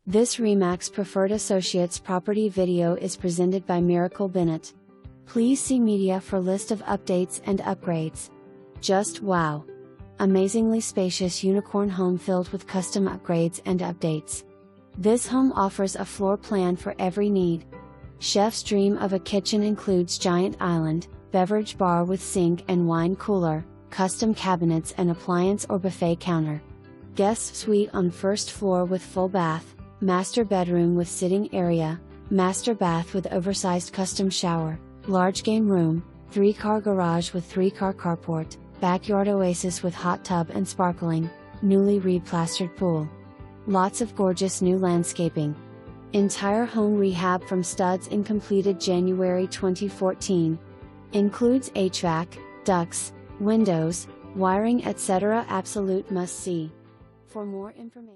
This RE/MAX Preferred Associates property video is presented by Miracle Bennett. Please see media for list of updates and upgrades. Just wow! Amazingly spacious unicorn home filled with custom upgrades and updates. This home offers a floor plan for every need. Chef's dream of a kitchen includes giant island, beverage bar with sink and wine cooler, custom cabinets and appliance or buffet counter. Guest suite on first floor with full bath, master bedroom with sitting area, master bath with oversized custom shower, large game room, 3-car garage with 3-car carport, backyard oasis with hot tub and sparkling, newly re-plastered pool. Lots of gorgeous new landscaping. Entire home rehab from studs in completed January 2014. Includes HVAC, ducts, windows, wiring etc. Absolute must see. For more information